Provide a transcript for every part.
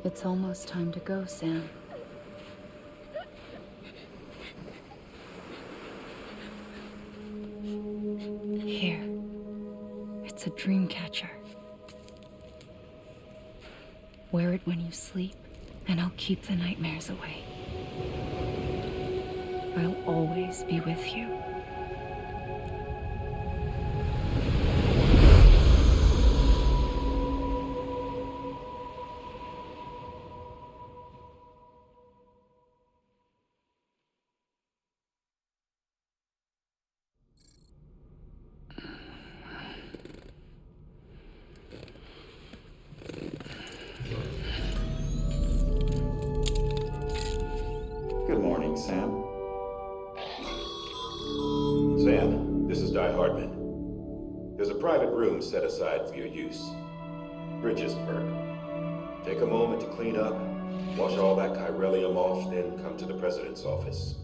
It's almost time to go, Sam. Here. It's a dream catcher. Wear it when you sleep, and I'll keep the nightmares away. I'll always be with you. Good morning, Sam. Sam, this is Di Hardman. There's a private room set aside for your use. Bridgesburg. Take a moment to clean up, wash all that chiralium off, then come to the president's office.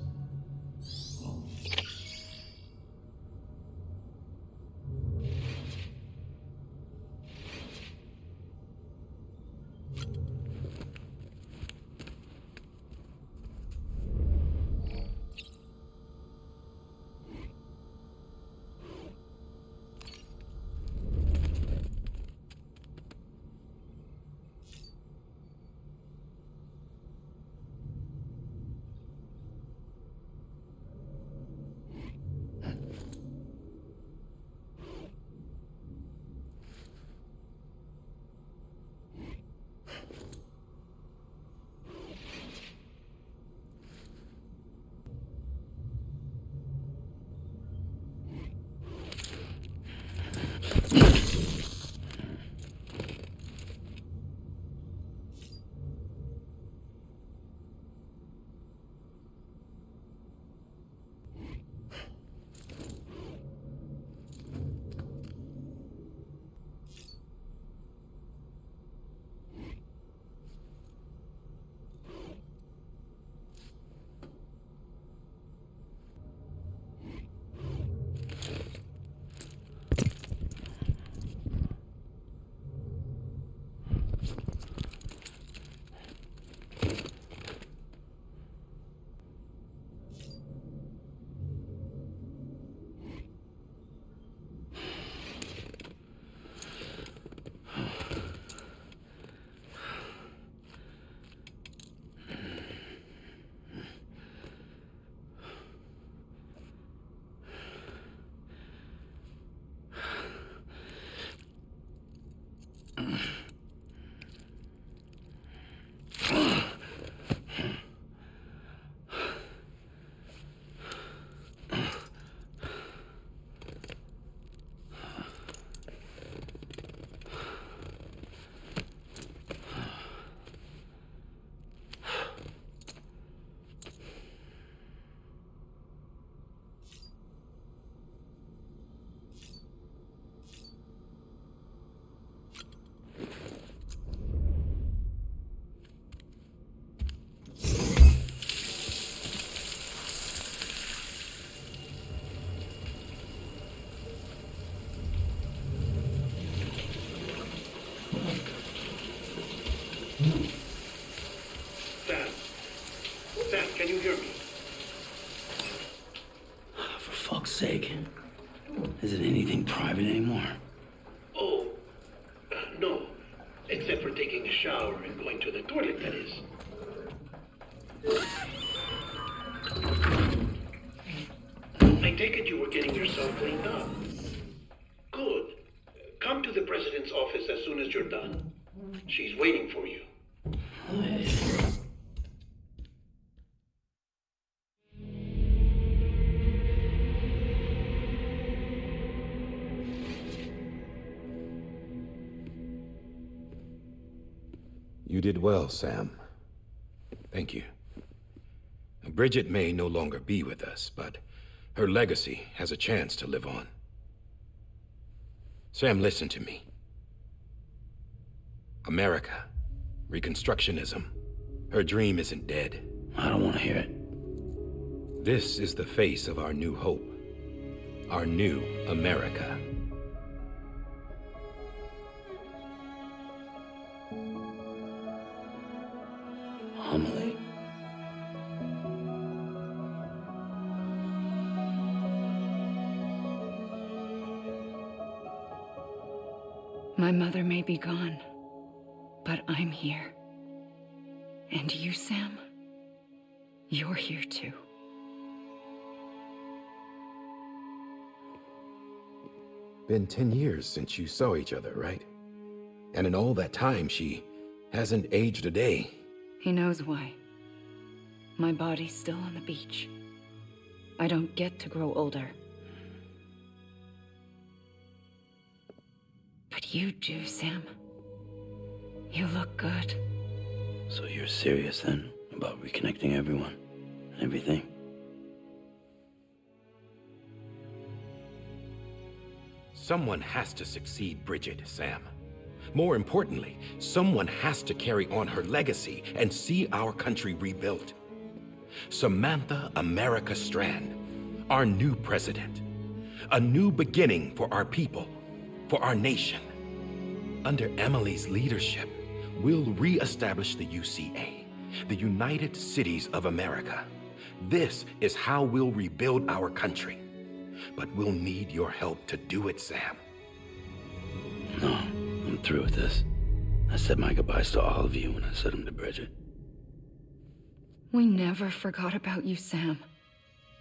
Sam, can you hear me? For fuck's sake. Is it anything private anymore? Oh, no. Except for taking a shower and going to the toilet, that is. I take it you were getting yourself cleaned up. Good. Come to the president's office as soon as you're done. She's waiting for you. You did well, Sam. Thank you. Bridget may no longer be with us, but her legacy has a chance to live on. Sam, listen to me. America, Reconstructionism, her dream isn't dead. I don't want to hear it. This is the face of our new hope, our new America. Emily. My mother may be gone, but I'm here. And you, Sam, you're here too. Been 10 years since you saw each other, right? And in all that time, she hasn't aged a day. He knows why. My body's still on the beach. I don't get to grow older. But you do, Sam. You look good. So you're serious then about reconnecting everyone and everything? Someone has to succeed Bridget, Sam. More importantly, someone has to carry on her legacy and see our country rebuilt. Samantha America Strand, our new president. A new beginning for our people, for our nation. Under Emily's leadership, we'll re-establish the UCA, the United Cities of America. This is how we'll rebuild our country. But we'll need your help to do it, Sam. No, I'm through with this. I said my goodbyes to all of you when I said them to Bridget. We never forgot about you, Sam.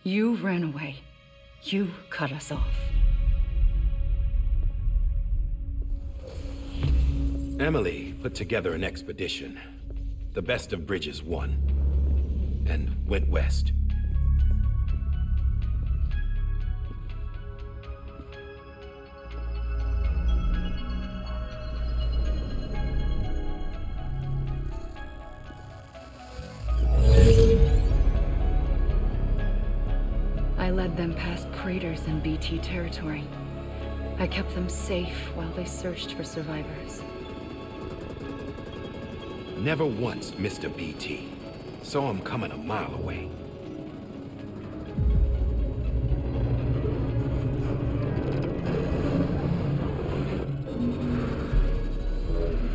You ran away. You cut us off. Emily put together an expedition. The best of Bridges won. And went west. I led them past craters in BT territory. I kept them safe while they searched for survivors. Never once missed a BT. Saw him coming a mile away.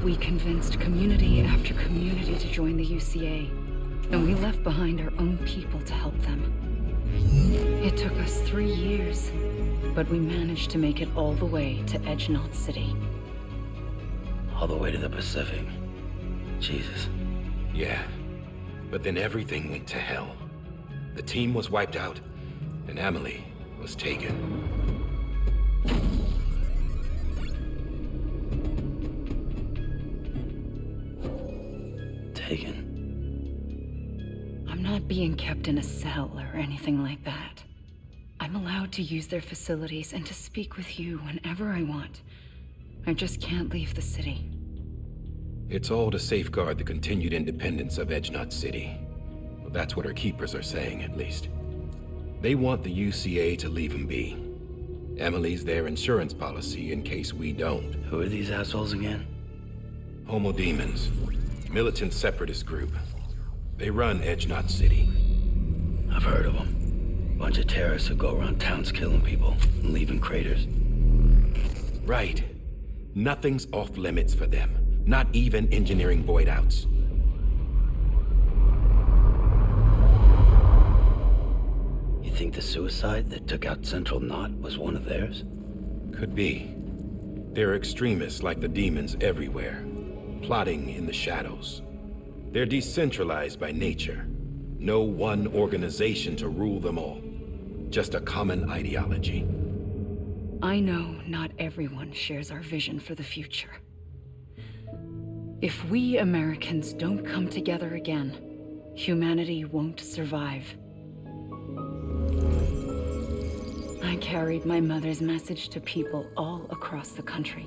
We convinced community after community to join the UCA, and we left behind our own people to help them. It took us 3 years, but we managed to make it all the way to Edgenot City. All the way to the Pacific. Jesus. Yeah, but then everything went to hell. The team was wiped out, and Emily was taken. Taken? I'm not being kept in a cell or anything like that. I'm allowed to use their facilities and to speak with you whenever I want. I just can't leave the city. It's all to safeguard the continued independence of Edgenot City. Well, that's what our keepers are saying, at least. They want the UCA to leave them be. Emily's their insurance policy in case we don't. Who are these assholes again? Homo Demons. Militant separatist group. They run Edgenot City. I've heard of them. Bunch of terrorists who go around towns killing people and leaving craters. Right. Nothing's off limits for them. Not even engineering void outs. You think the suicide that took out Central Knot was one of theirs? Could be. There are extremists like the demons everywhere, plotting in the shadows. They're decentralized by nature. No one organization to rule them all. Just a common ideology. I know not everyone shares our vision for the future. If we Americans don't come together again, humanity won't survive. I carried my mother's message to people all across the country.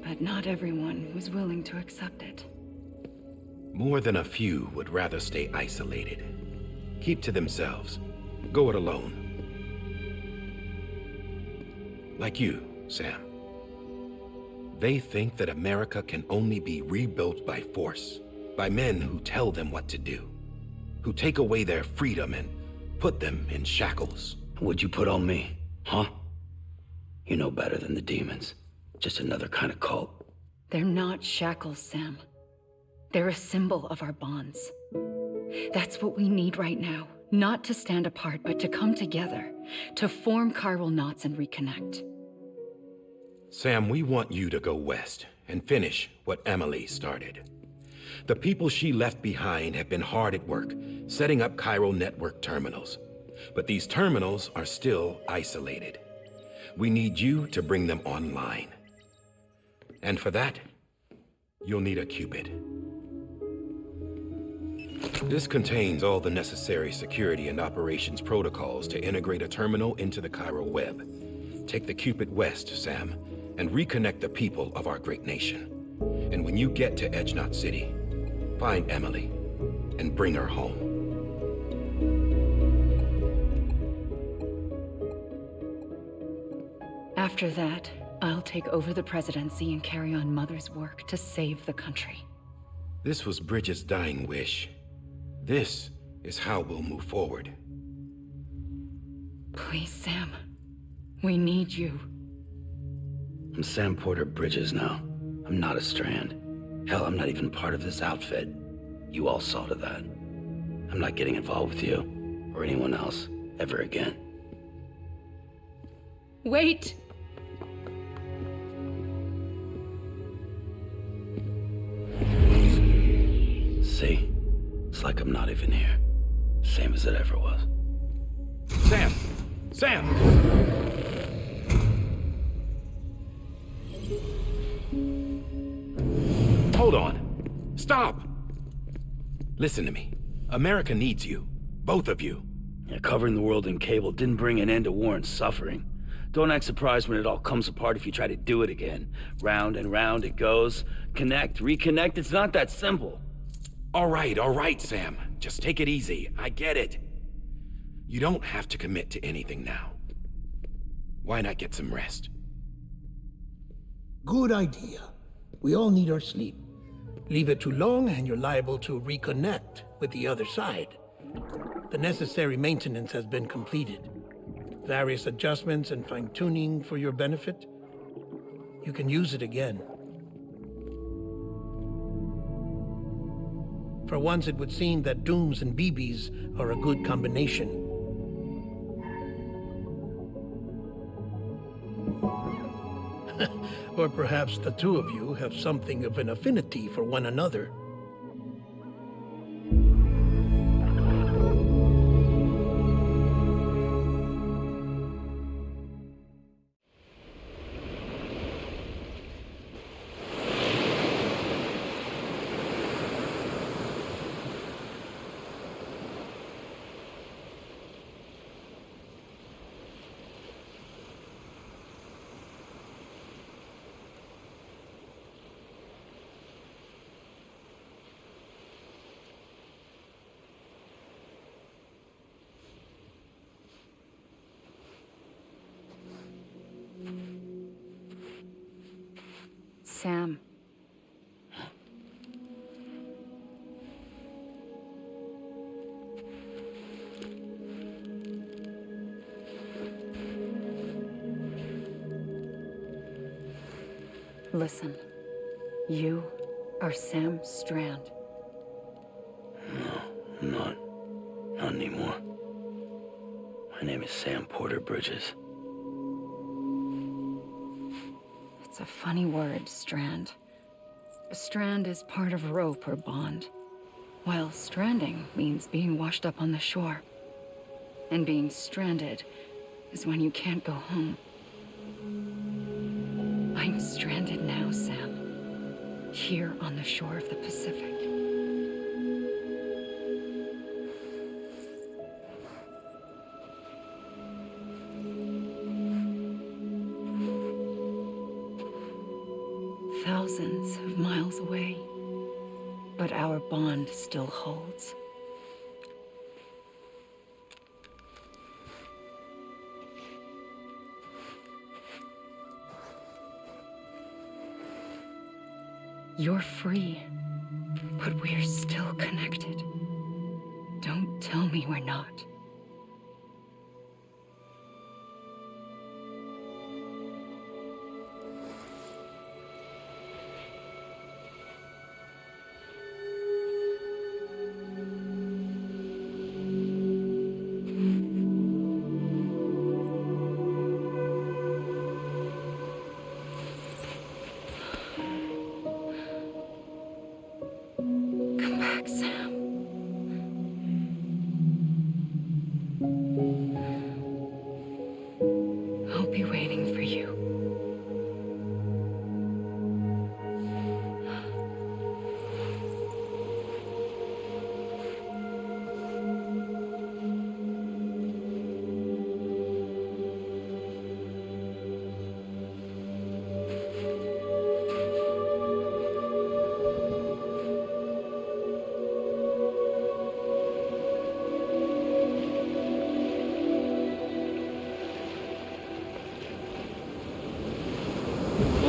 But not everyone was willing to accept it. More than a few would rather stay isolated. Keep to themselves. Go it alone. Like you, Sam. They think that America can only be rebuilt by force, by men who tell them what to do, who take away their freedom and put them in shackles. What'd you put on me, huh? You know better than the demons. Just another kind of cult. They're not shackles, Sam. They're a symbol of our bonds. That's what we need right now. Not to stand apart, but to come together, to form chiral knots and reconnect. Sam, we want you to go west and finish what Emily started. The people she left behind have been hard at work, setting up chiral network terminals. But these terminals are still isolated. We need you to bring them online. And for that, you'll need a Cupid. This contains all the necessary security and operations protocols to integrate a terminal into the chiral web. Take the Cupid west, Sam, and reconnect the people of our great nation. And when you get to Edge Knot City, find Emily and bring her home. After that, I'll take over the presidency and carry on Mother's work to save the country. This was Bridget's dying wish. This is how we'll move forward. Please, Sam. We need you. I'm Sam Porter Bridges now. I'm not a Strand. Hell, I'm not even part of this outfit. You all saw to that. I'm not getting involved with you, or anyone else, ever again. Wait! See? It's like I'm not even here. Same as it ever was. Sam! Sam! Hold on. Stop! Listen to me. America needs you. Both of you. Yeah, covering the world in cable didn't bring an end to war and suffering. Don't act surprised when it all comes apart if you try to do it again. Round and round it goes. Connect, reconnect, it's not that simple. All right, Sam. Just take it easy. I get it. You don't have to commit to anything now. Why not get some rest? Good idea. We all need our sleep. Leave it too long and you're liable to reconnect with the other side. The necessary maintenance has been completed. Various adjustments and fine-tuning for your benefit. You can use it again. For once, it would seem that Dooms and BBs are a good combination. Or perhaps the two of you have something of an affinity for one another. Sam. Listen, you are Sam Strand. No, I'm not. Not anymore. My name is Sam Porter Bridges. It's a funny word, strand. A strand is part of rope or bond, while stranding means being washed up on the shore. And being stranded is when you can't go home. I'm stranded now, Sam. Here on the shore of the Pacific. Thousands of miles away, but our bond still holds. You're free, but we're still connected. Don't tell me we're not.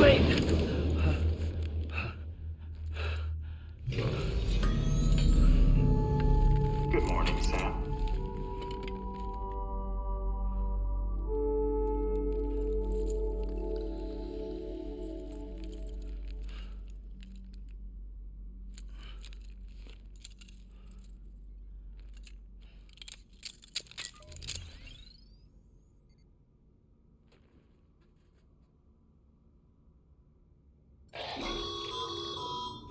Wait! Good morning, Sam.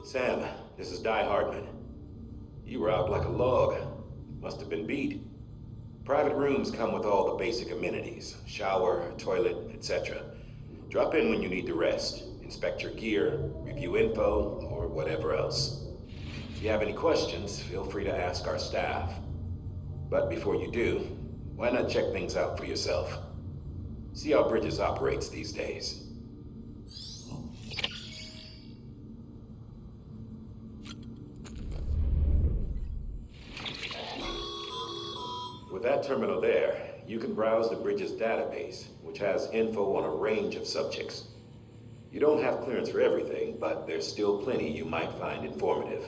Sam, this is Die Hardman. You were out like a log. Must have been beat. Private rooms come with all the basic amenities. Shower, toilet, etc. Drop in when you need to rest. Inspect your gear, review info, or whatever else. If you have any questions, feel free to ask our staff. But before you do, why not check things out for yourself? See how Bridges operates these days. With that terminal there, you can browse the Bridges database, which has info on a range of subjects. You don't have clearance for everything, but there's still plenty you might find informative.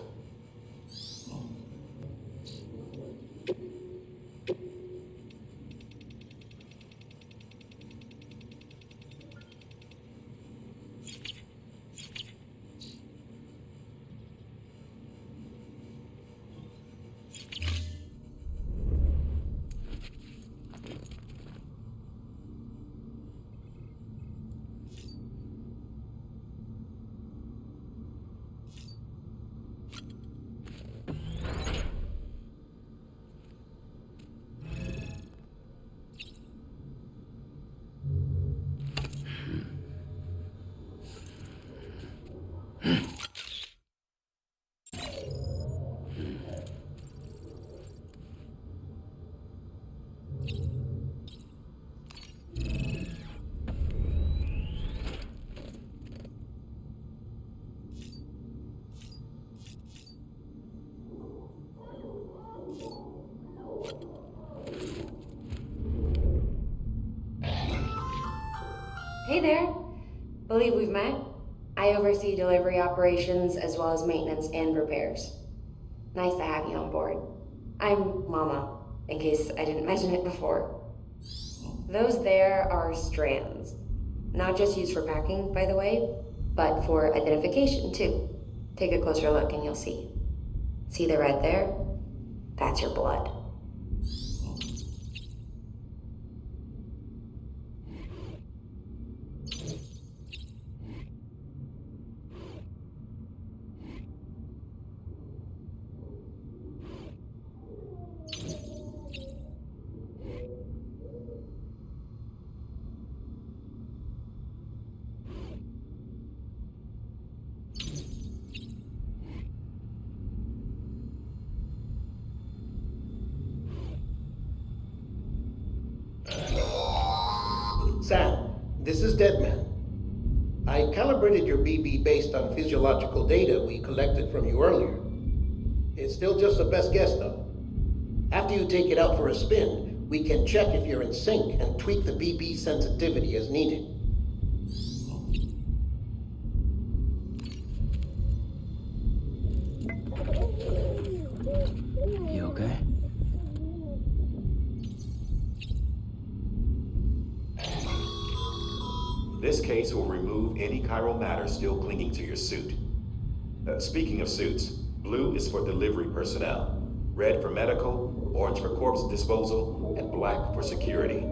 Hey there. Believe we've met. I oversee delivery operations as well as maintenance and repairs. Nice to have you on board. I'm Mama, in case I didn't mention it before. Those there are strands. Not just used for packing, by the way, but for identification too. Take a closer look and you'll see. See the red there? That's your blood. Sam, this is Deadman. I calibrated your BB based on physiological data we collected from you earlier. It's still just a best guess, though. After you take it out for a spin, we can check if you're in sync and tweak the BB sensitivity as needed. You okay? This case will remove any chiral matter still clinging to your suit. Speaking of suits, blue is for delivery personnel, red for medical, orange for corpse disposal, and black for security.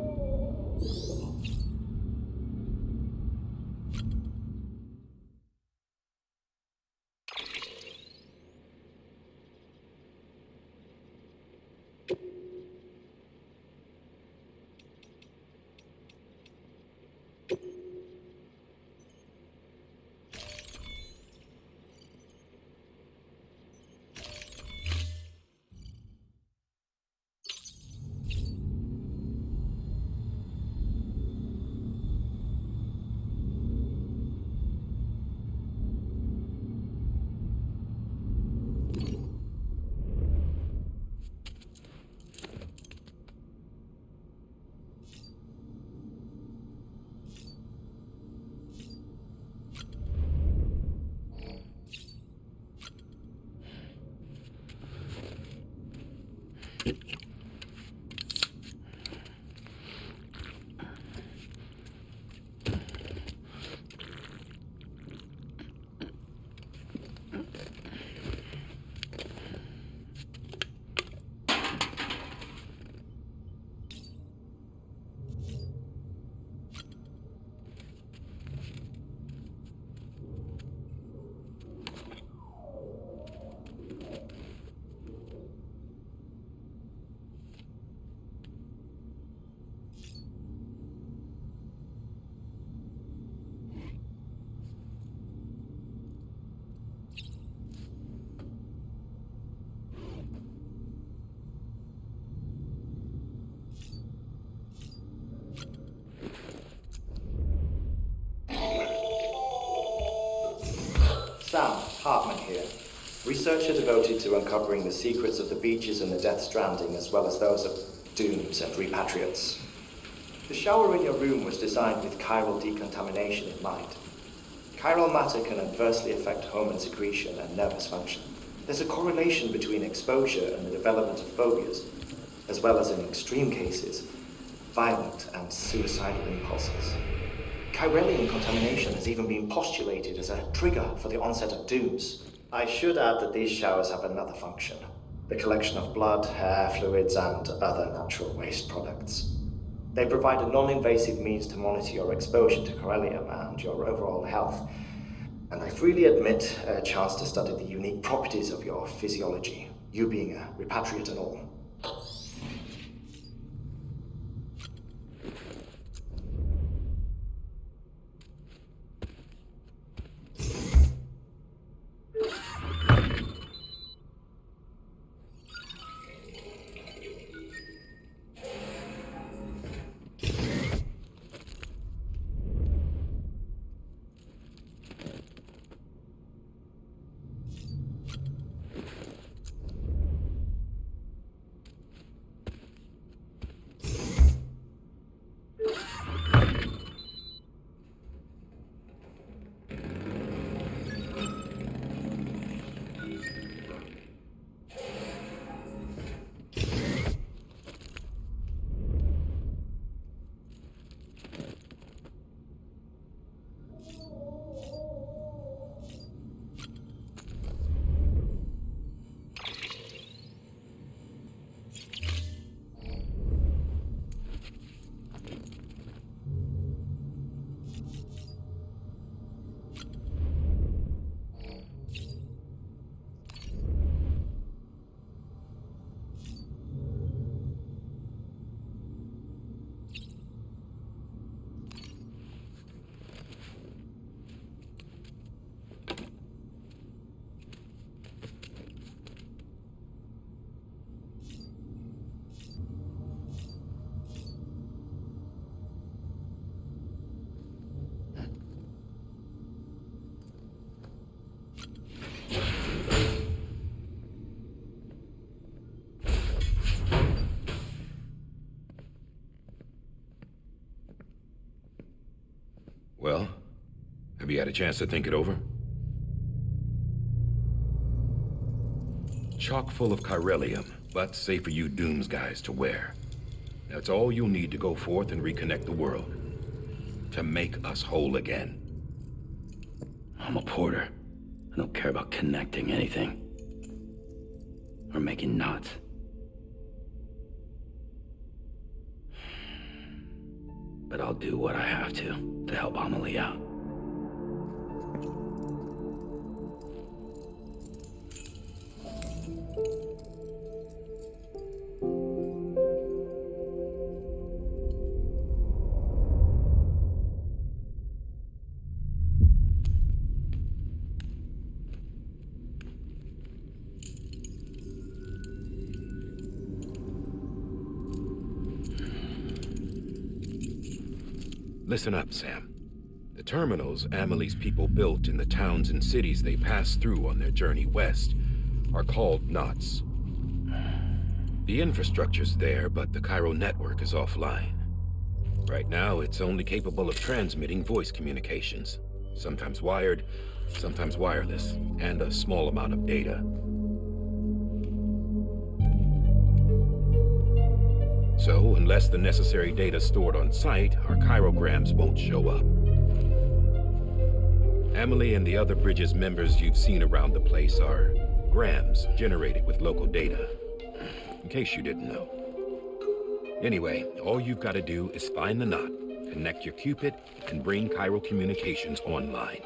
Sam Hartman here, researcher devoted to uncovering the secrets of the beaches and the Death Stranding, as well as those of dooms and repatriates. The shower in your room was designed with chiral decontamination in mind. Chiral matter can adversely affect hormone secretion and nervous function. There's a correlation between exposure and the development of phobias, as well as in extreme cases, violent and suicidal impulses. Chiralian contamination has even been postulated as a trigger for the onset of dooms. I should add that these showers have another function: the collection of blood, hair, fluids, and other natural waste products. They provide a non-invasive means to monitor your exposure to chiralium and your overall health, and I freely admit a chance to study the unique properties of your physiology, you being a repatriate and all. Well, have you had a chance to think it over? Chock full of chiralium, but safe for you Dooms guys to wear. That's all you'll need to go forth and reconnect the world. To make us whole again. I'm a porter. I don't care about connecting anything. Or making knots. But I'll do what I have to help Amelie out. Listen up, Sam. The terminals Amelie's people built in the towns and cities they passed through on their journey west are called knots. The infrastructure's there, but the chiral network is offline. Right now, it's only capable of transmitting voice communications, sometimes wired, sometimes wireless, and a small amount of data. So, unless the necessary data stored on site, our chirograms won't show up. Amelie and the other Bridges members you've seen around the place are grams generated with local data, in case you didn't know. Anyway, all you've got to do is find the knot, connect your Cupid, and bring chiral communications online.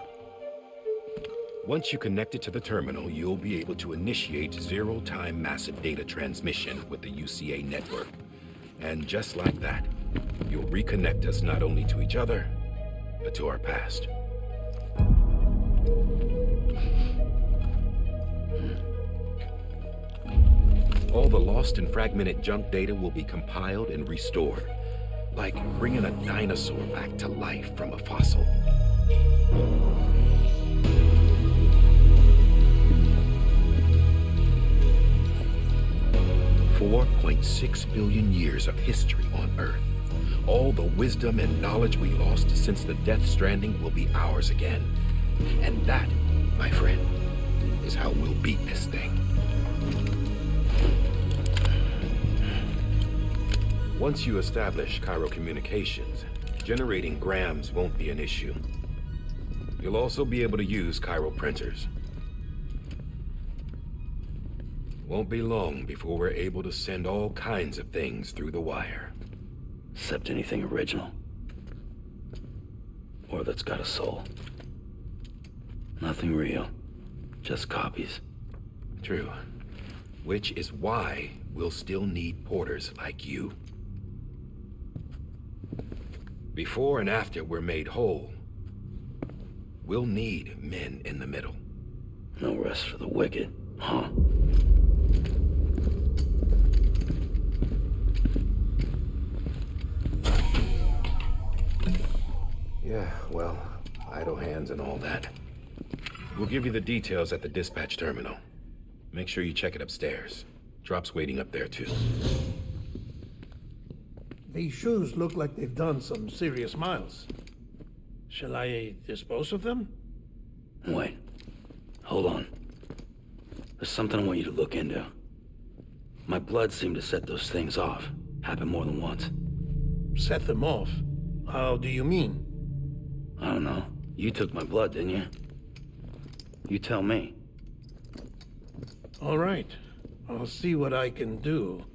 Once you connect it to the terminal, you'll be able to initiate zero-time massive data transmission with the UCA network. And just like that, you'll reconnect us not only to each other, but to our past. All the lost and fragmented junk data will be compiled and restored, like bringing a dinosaur back to life from a fossil. commemorate 6 billion years of history on Earth. All the wisdom and knowledge we lost since the Death Stranding will be ours again. And that, my friend, is how we'll beat this thing. Once you establish chiral communications, generating grams won't be an issue. You'll also be able to use chiral printers. Won't be long before we're able to send all kinds of things through the wire. Except anything original. Or that's got a soul. Nothing real. Just copies. True. Which is why we'll still need porters like you. Before and after we're made whole, we'll need men in the middle. No rest for the wicked, huh? Yeah, well, idle hands and all that. We'll give you the details at the dispatch terminal. Make sure you check it upstairs. Drop's waiting up there, too. These shoes look like they've done some serious miles. Shall I dispose of them? Wait. Hold on. There's something I want you to look into. My blood seemed to set those things off. Happened more than once. Set them off? How do you mean? I don't know. You took my blood, didn't you? You tell me. All right. I'll see what I can do.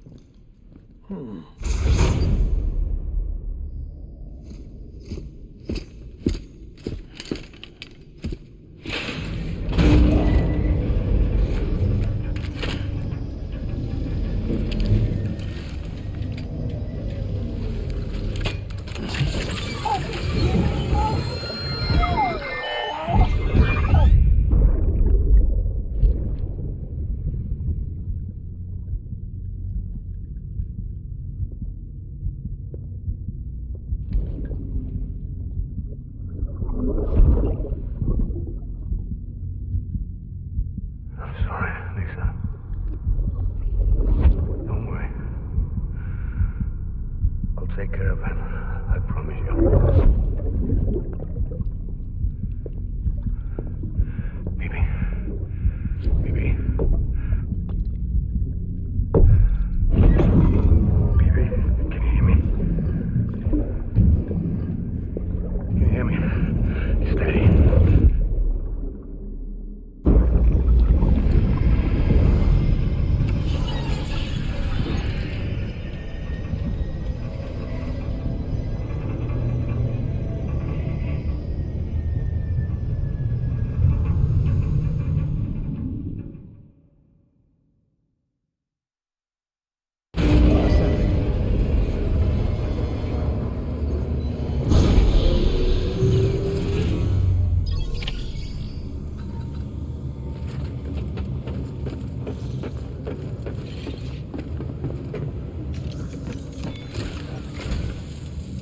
Take care of it. I promise you. Baby. Baby. Baby, can you hear me? Can you hear me? Steady.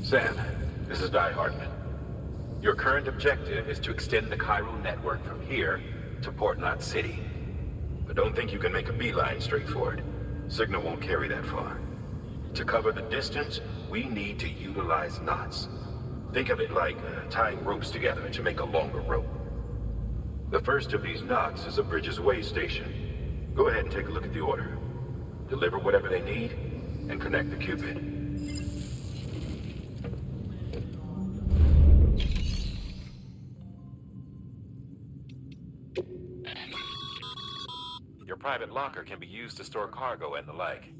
Sam, this is Die Hartman. Your current objective is to extend the chiral network from here to Port Knot City. But don't think you can make a beeline straight for it. Signal won't carry that far. To cover the distance, we need to utilize knots. Think of it like tying ropes together to make a longer rope. The first of these knots is a Bridges Way station. Go ahead and take a look at the order. Deliver whatever they need, and connect the Cupid. Your private locker can be used to store cargo and the like.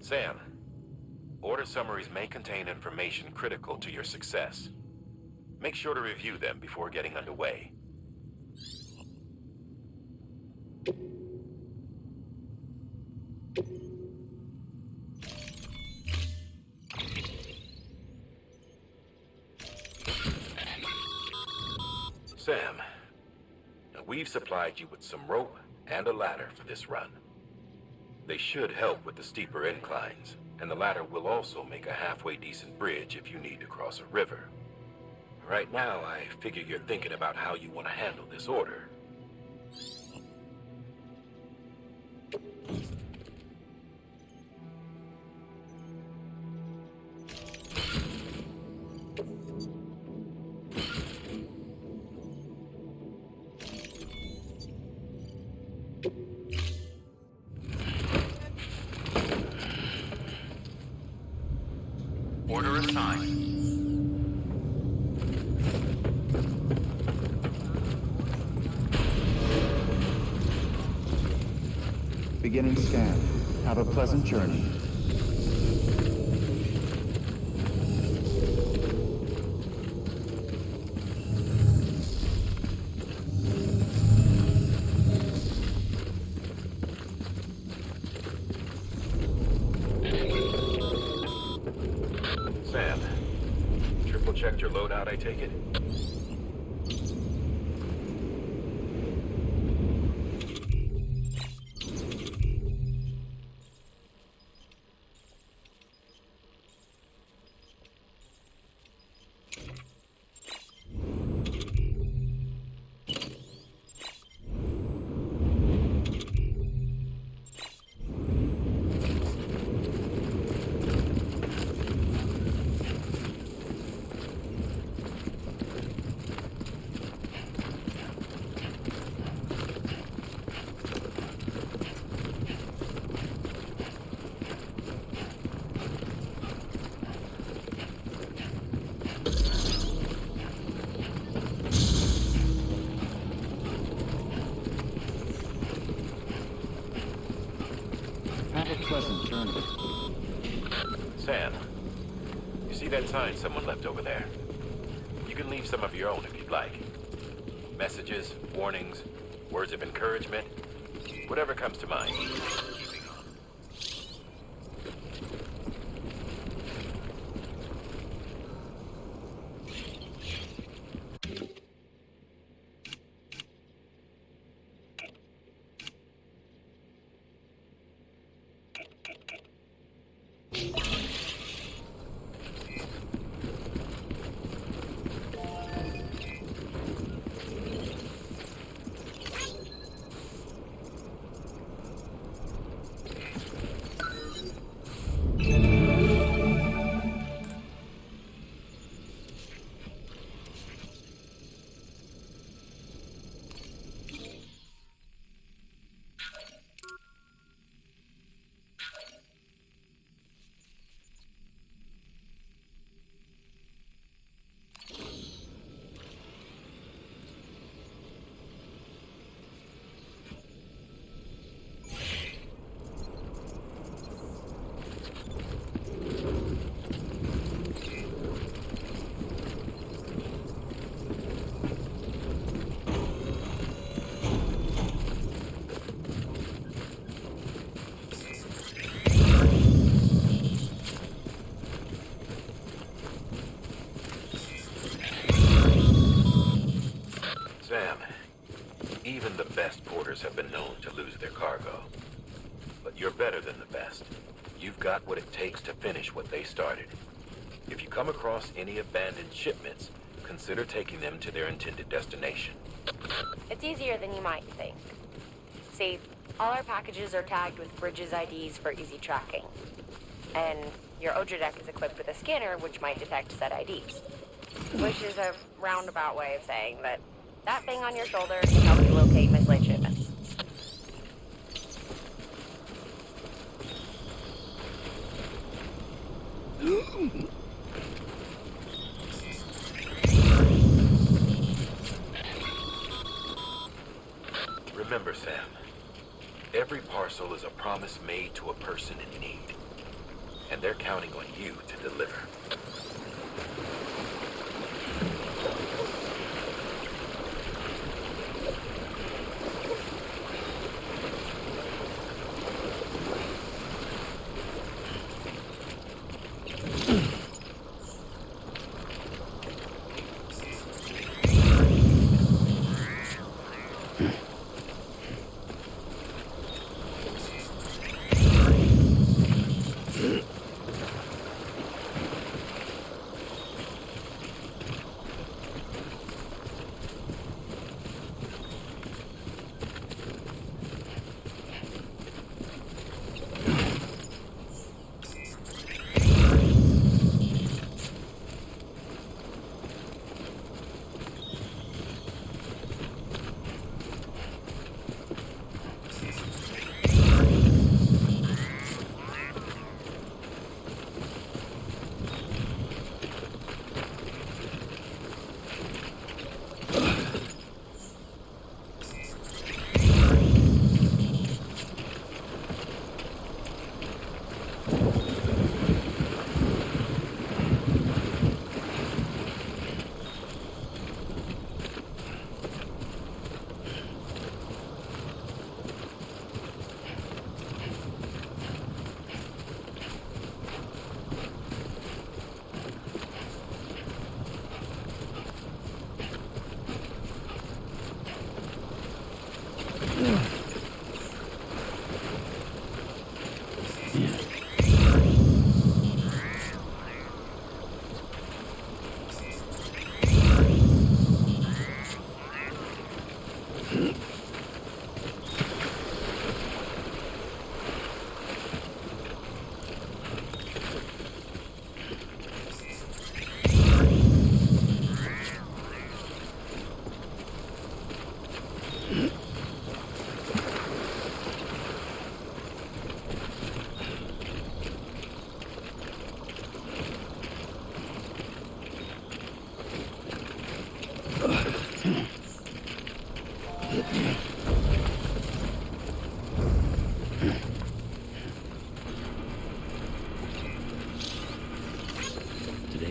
Sam, order summaries may contain information critical to your success. Make sure to review them before getting underway. Sam, We've supplied you with some rope and a ladder for this run. They should help with the steeper inclines, and the ladder will also make a halfway decent bridge if you need to cross a river. Right now, I figure you're thinking about how you want to handle this order. Order assigned. Beginning scan. Have a pleasant journey. Sam, triple-checked your loadout, I take it? Have a pleasant journey. Sam, you see that sign someone left over there? You can leave some of your own if you'd like. Messages, warnings, words of encouragement, whatever comes to mind. Sam, even the best porters have been known to lose their cargo. But you're better than the best. You've got what it takes to finish what they started. If you come across any abandoned shipments, consider taking them to their intended destination. It's easier than you might think. See, all our packages are tagged with Bridges IDs for easy tracking. And your Odra deck is equipped with a scanner which might detect said IDs. Which is a roundabout way of saying that thing on your shoulder can help you locate mislaid shipments. Remember, Sam, every parcel is a promise made to a person in need. And they're counting on you to deliver.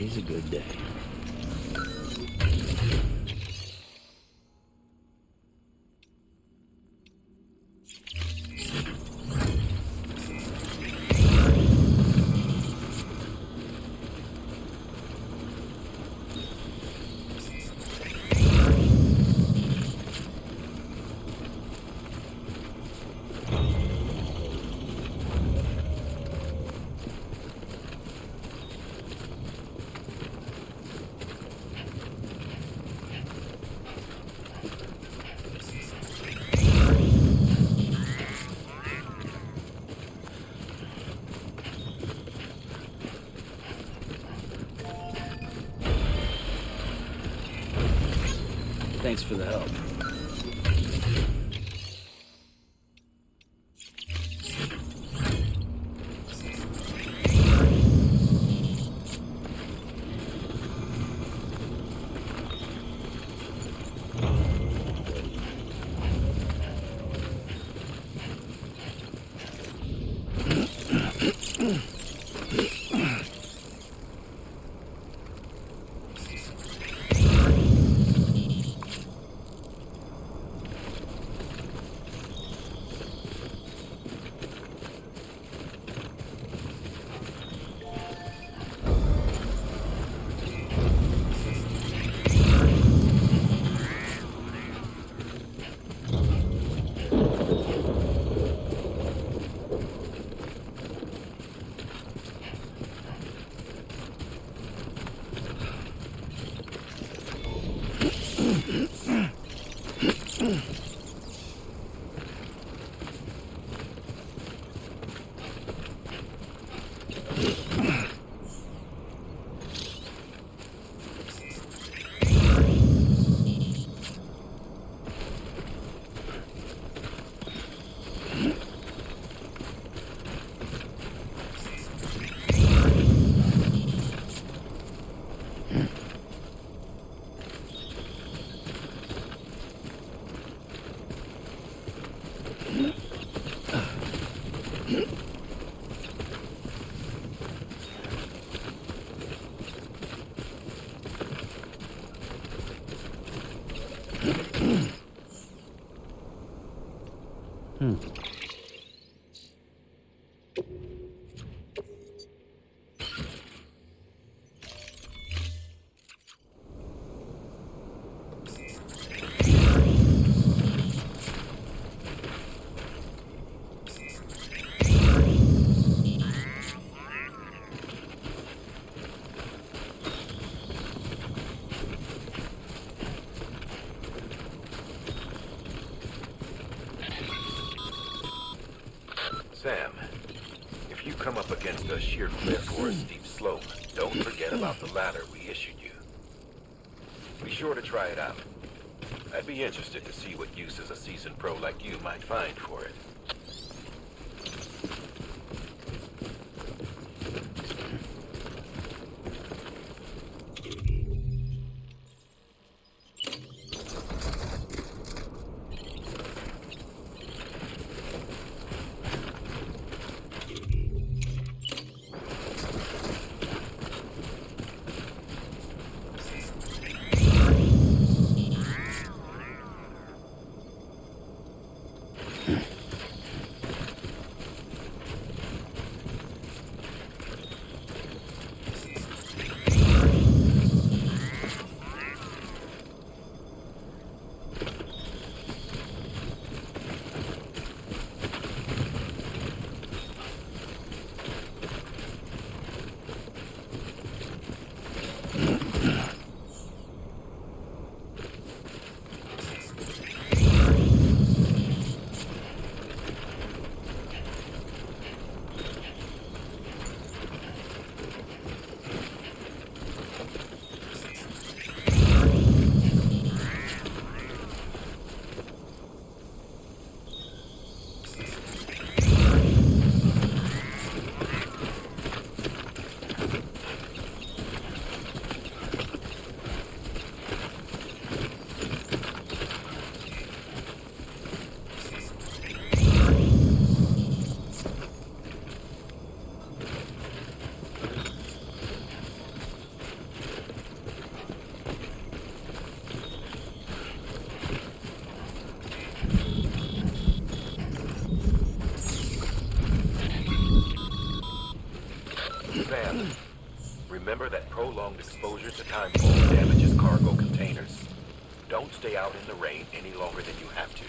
Today's a good day. Thanks for the help. Sam, if you come up against a sheer cliff or a steep slope, don't forget about the ladder we issued you. Be sure to try it out. I'd be interested to see what uses a seasoned pro like you might find for it. Remember that prolonged exposure to timefall damages cargo containers. Don't stay out in the rain any longer than you have to.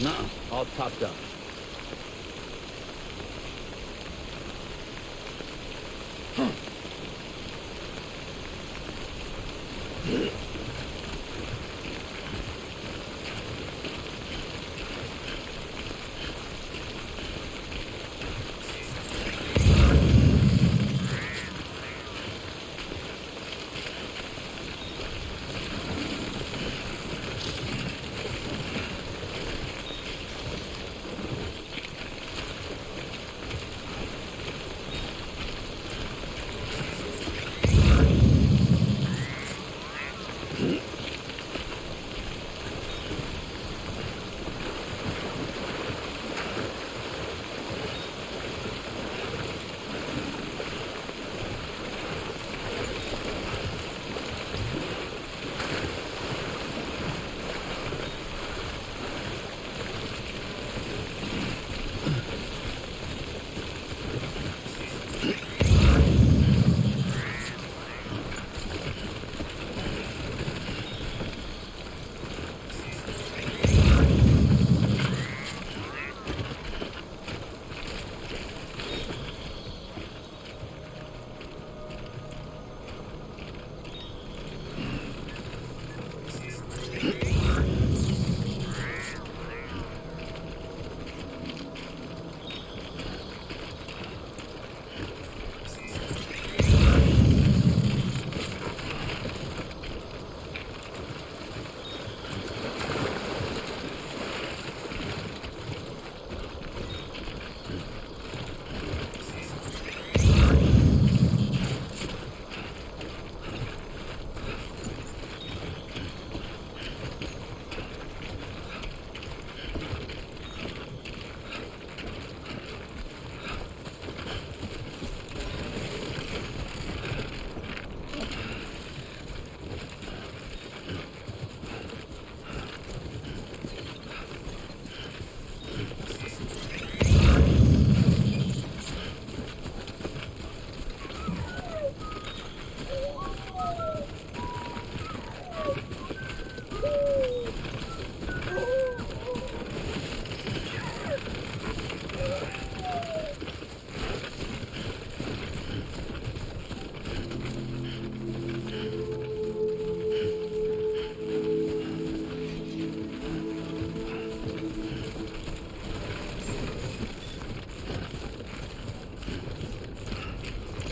Nuh-uh, all topped up.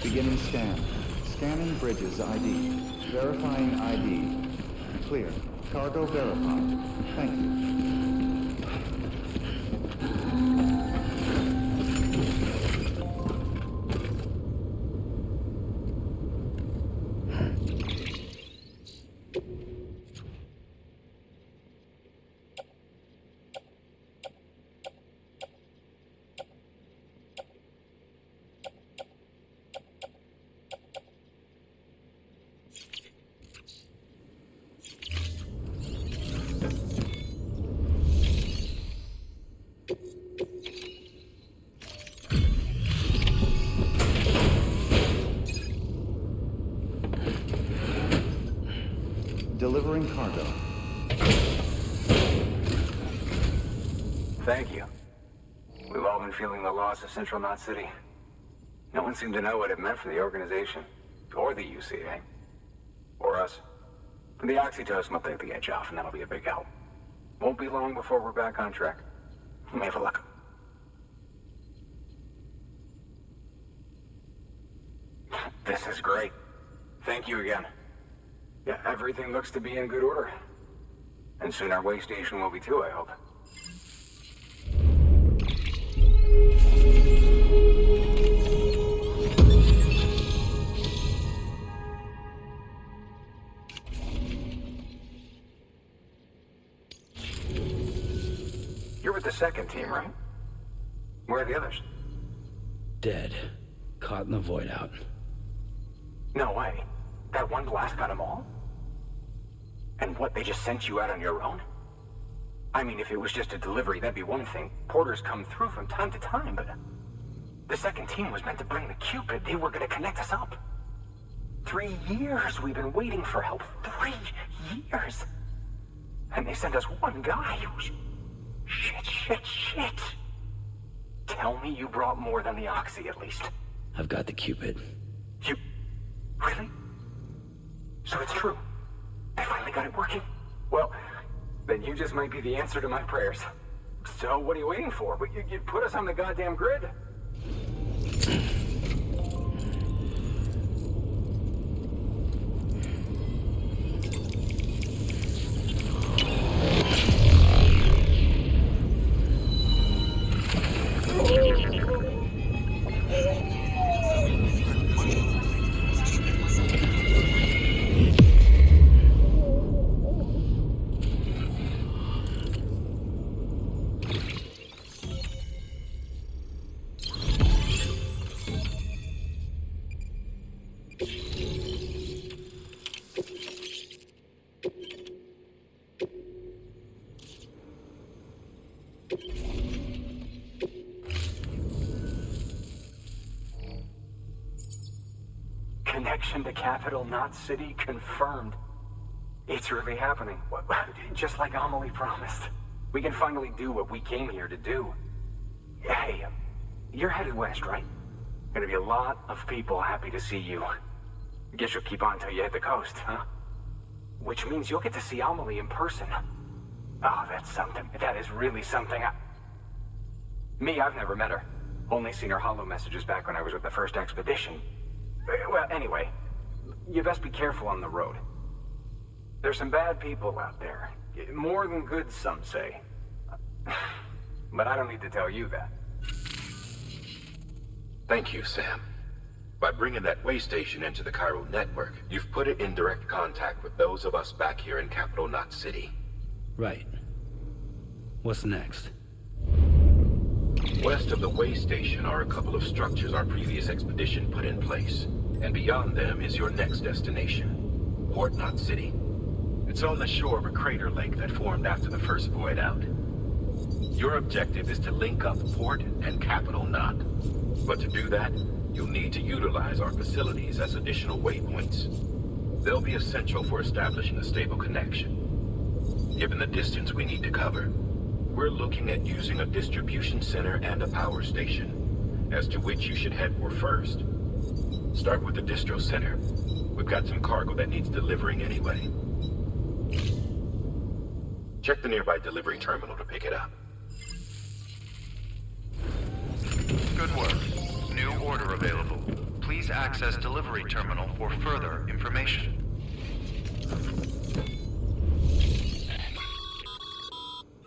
Beginning scan. Scanning bridges ID. Verifying ID. Clear. Cargo verified. Thank you. Delivering cargo. Thank you. We've all been feeling the loss of Central Knot City. No one seemed to know what it meant for the organization, or the UCA, or us. The oxytocin will take the edge off, and that'll be a big help. Won't be long before we're back on track. We may have a luck. This is great. Thank you again. Yeah, everything looks to be in good order. And soon our way station will be too, I hope. You're with the second team, right? Where are the others? Dead. Caught in the void out. No way. That one blast got them all? And what, they just sent you out on your own? I mean, if it was just a delivery, that'd be one thing. Porters come through from time to time, but... The second team was meant to bring the Cupid. They were gonna connect us up. 3 years we've been waiting for help. 3 years! And they sent us one guy. Shit. Tell me you brought more than the Oxy, at least. I've got the Cupid. You... really? So it's true. I finally got it working. Well, then you just might be the answer to my prayers. So what are you waiting for? You put us on the goddamn grid? Connection to capital, not city, confirmed. It's really happening. Just like Amelie promised. We can finally do what we came here to do. Hey, you're headed west, right? Gonna be a lot of people happy to see you. Guess you'll keep on till you hit the coast, huh? Which means you'll get to see Amelie in person. Oh, that's something. That is really something. Me, I've never met her. Only seen her holo messages back when I was with the first expedition. Well, anyway, you best be careful on the road. There's some bad people out there. More than good, some say. But I don't need to tell you that. Thank you, Sam. By bringing that way station into the Cairo network, you've put it in direct contact with those of us back here in Capital Knot City. Right. What's next? West of the way station are a couple of structures our previous expedition put in place. And beyond them is your next destination, Port Knot City. It's on the shore of a crater lake that formed after the first void out. Your objective is to link up Port and Capital Knot. But to do that, you'll need to utilize our facilities as additional waypoints. They'll be essential for establishing a stable connection. Given the distance we need to cover, we're looking at using a distribution center and a power station, as to which you should head for first. Start with the distro center. We've got some cargo that needs delivering anyway. Check the nearby delivery terminal to pick it up. Good work. New order available. Please access delivery terminal for further information.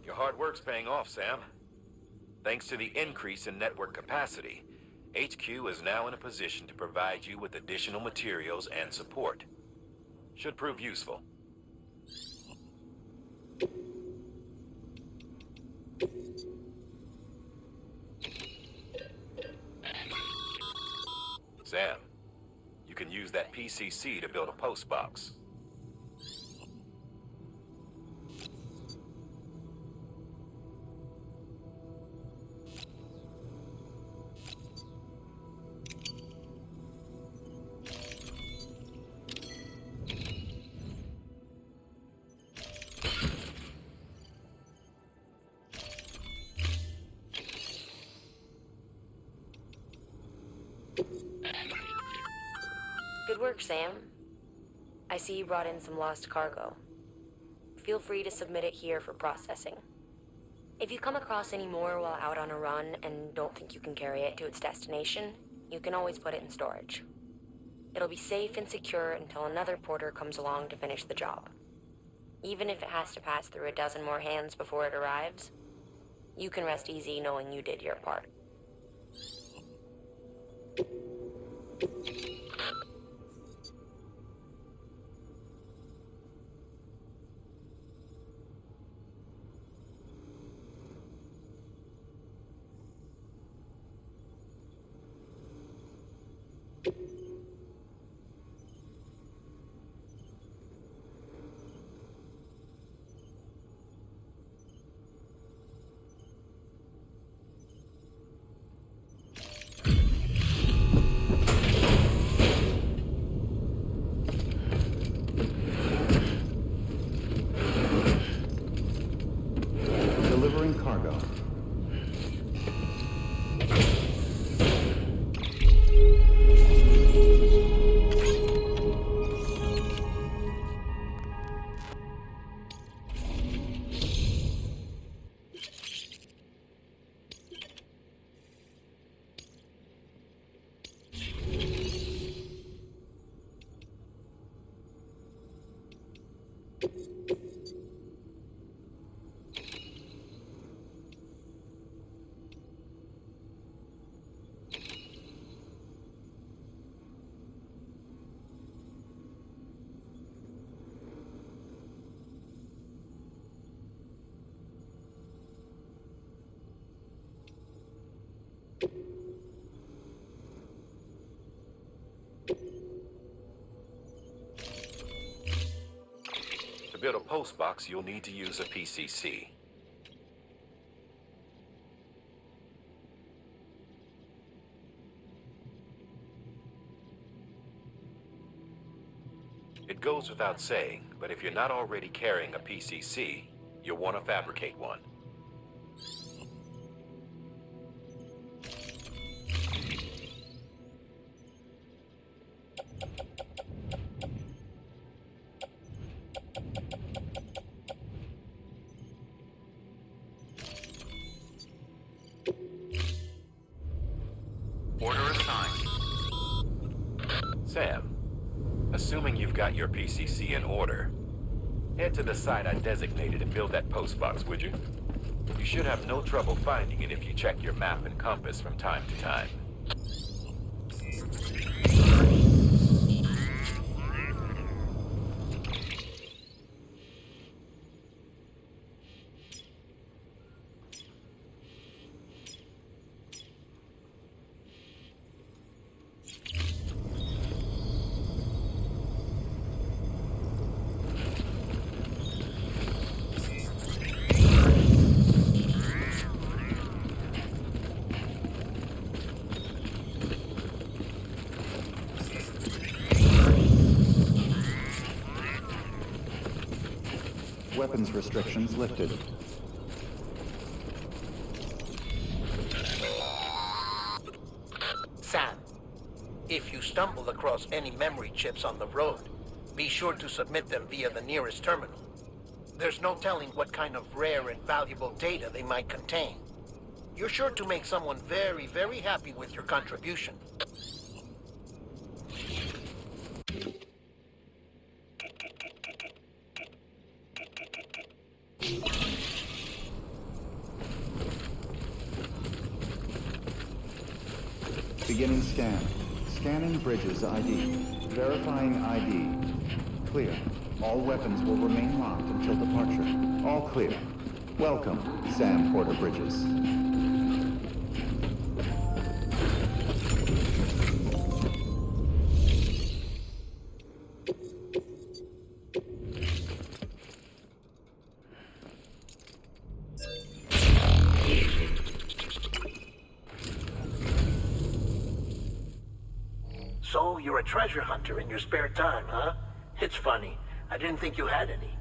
Your hard work's paying off, Sam. Thanks to the increase in network capacity, HQ is now in a position to provide you with additional materials and support. Should prove useful. Sam, you can use that PCC to build a post box. Good work, Sam. I see you brought in some lost cargo. Feel free to submit it here for processing. If you come across any more while out on a run and don't think you can carry it to its destination, you can always put it in storage. It'll be safe and secure until another porter comes along to finish the job. Even if it has to pass through a dozen more hands before it arrives, you can rest easy knowing you did your part. To build a postbox, you'll need to use a PCC. It goes without saying, but if you're not already carrying a PCC, you'll want to fabricate one. Order assigned. Sam, assuming you've got your PCC in order, head to the site I designated and build that postbox, would you? You should have no trouble finding it if you check your map and compass from time to time. Weapons restrictions lifted. Sam, if you stumble across any memory chips on the road, be sure to submit them via the nearest terminal. There's no telling what kind of rare and valuable data they might contain. You're sure to make someone very, very happy with your contribution. Beginning scan. Scanning bridges ID. Verifying ID. Clear. All weapons will remain locked until departure. All clear. Welcome, Sam Porter Bridges. So, you're a treasure hunter in your spare time, huh? It's funny. I didn't think you had any.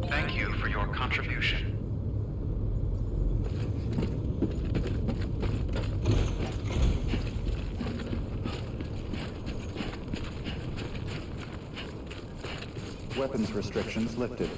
Thank you for your contribution. Weapons restrictions lifted.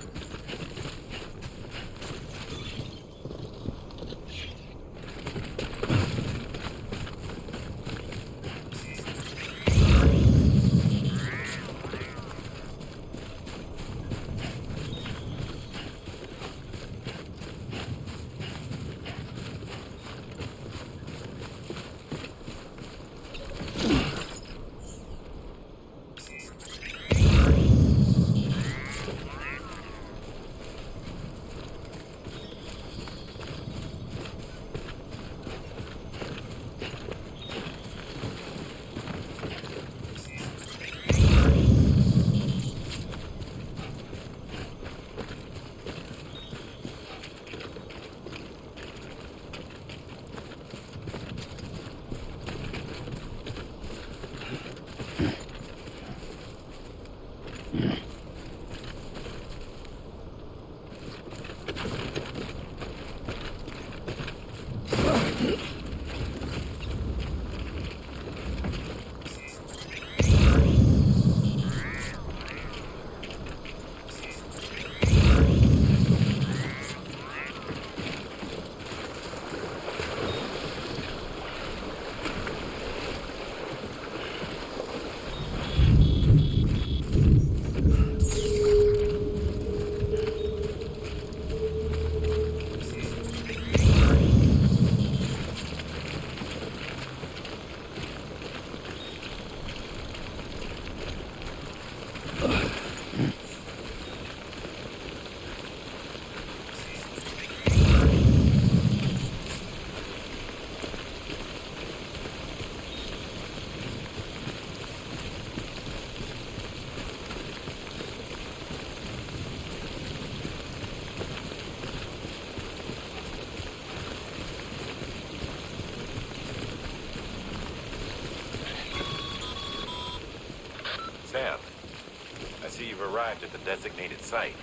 arrived at the designated site.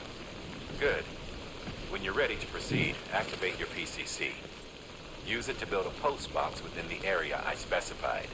Good. When you're ready to proceed, activate your PCC. Use it to build a post box within the area I specified.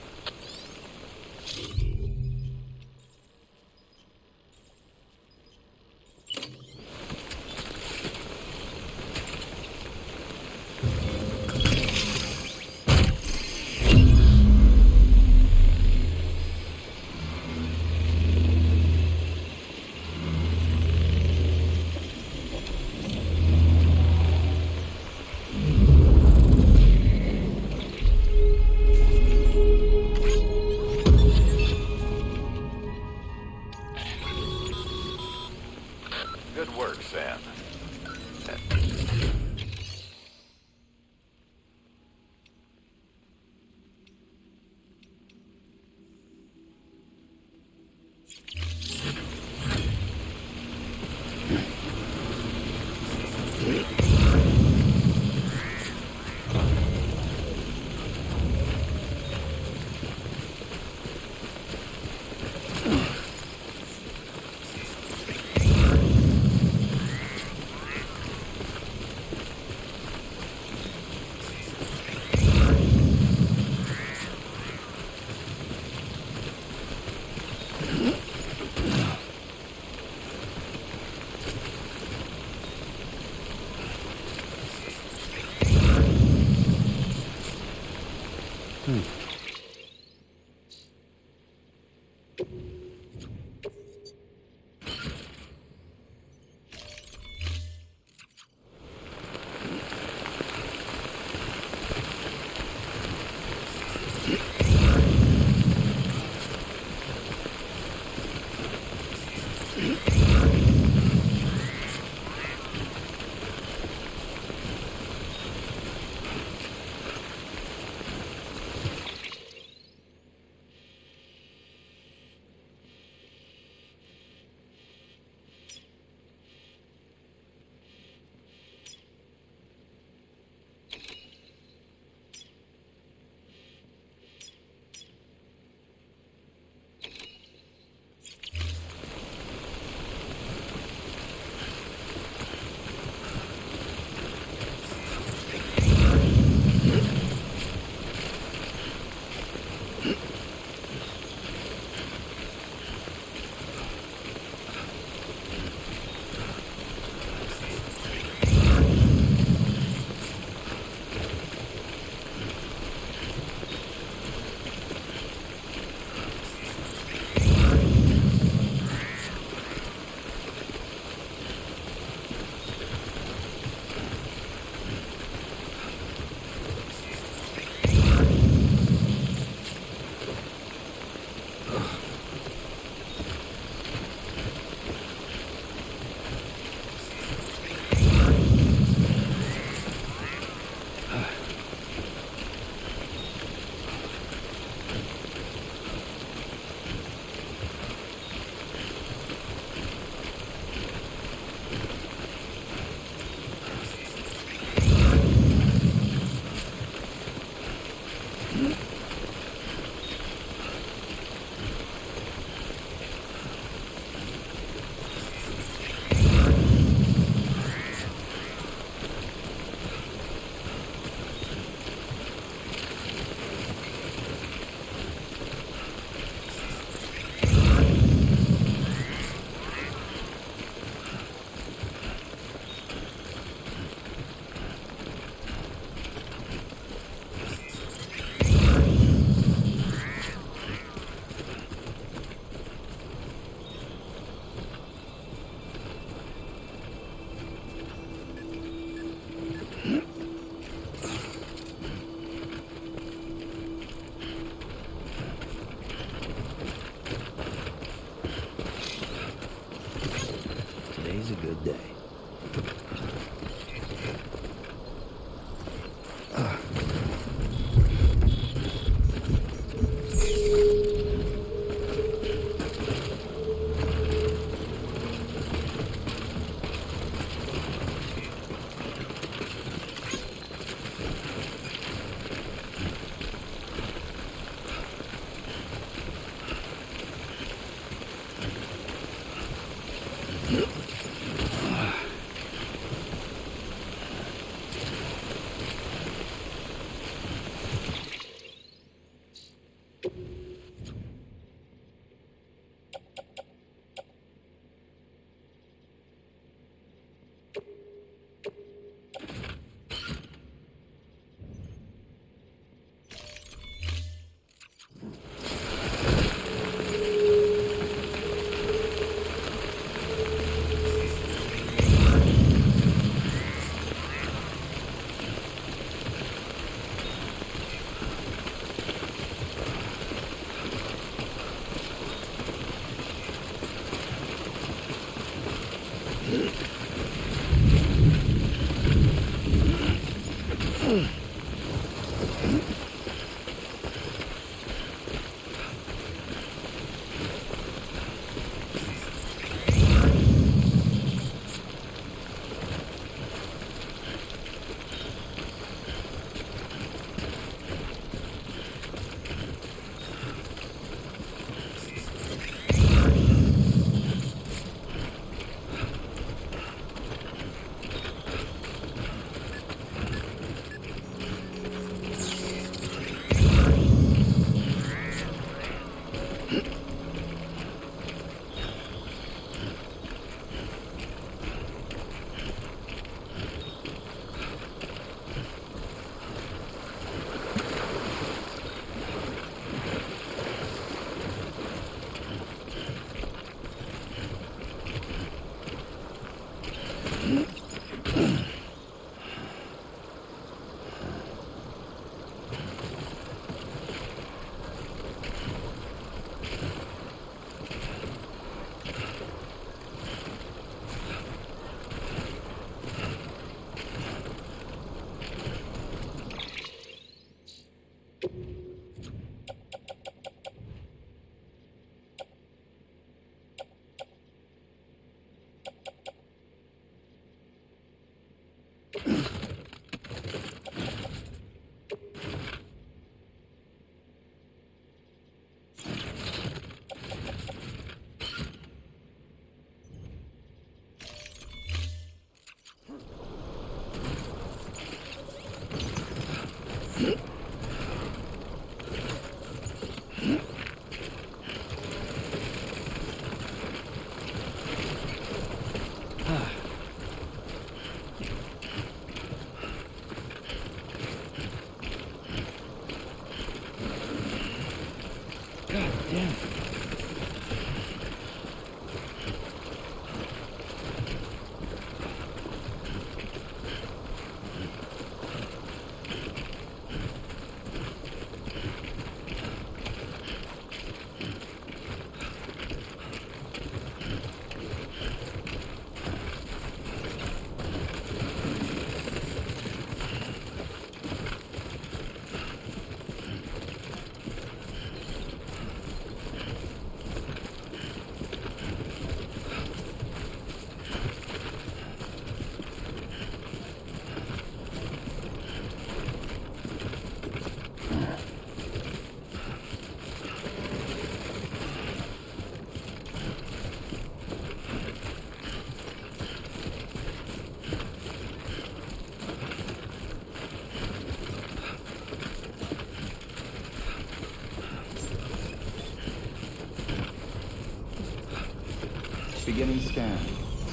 Beginning scan.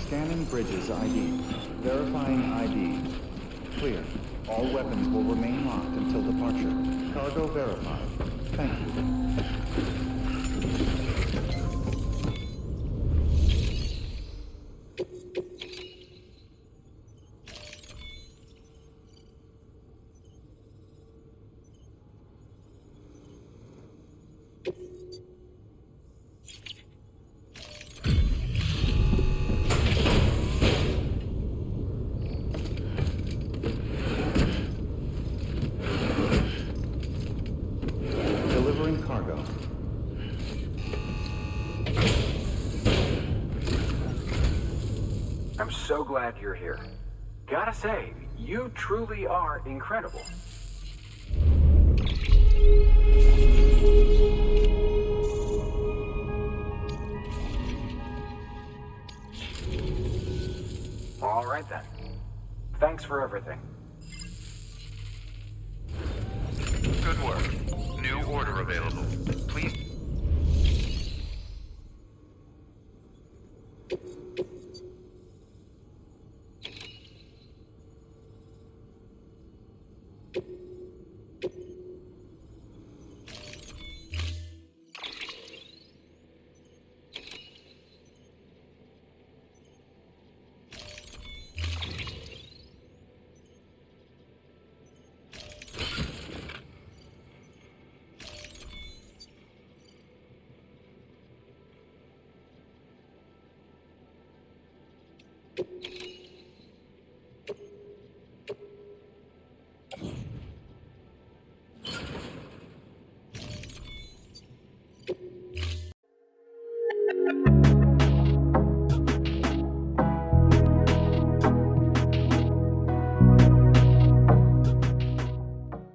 Scanning bridges ID. Verifying ID. Clear. All weapons will remain locked until departure. Cargo verified. Thank you. Cargo. I'm so glad you're here. Gotta say, you truly are incredible. All right then. Thanks for everything. Good work. New order available. Please.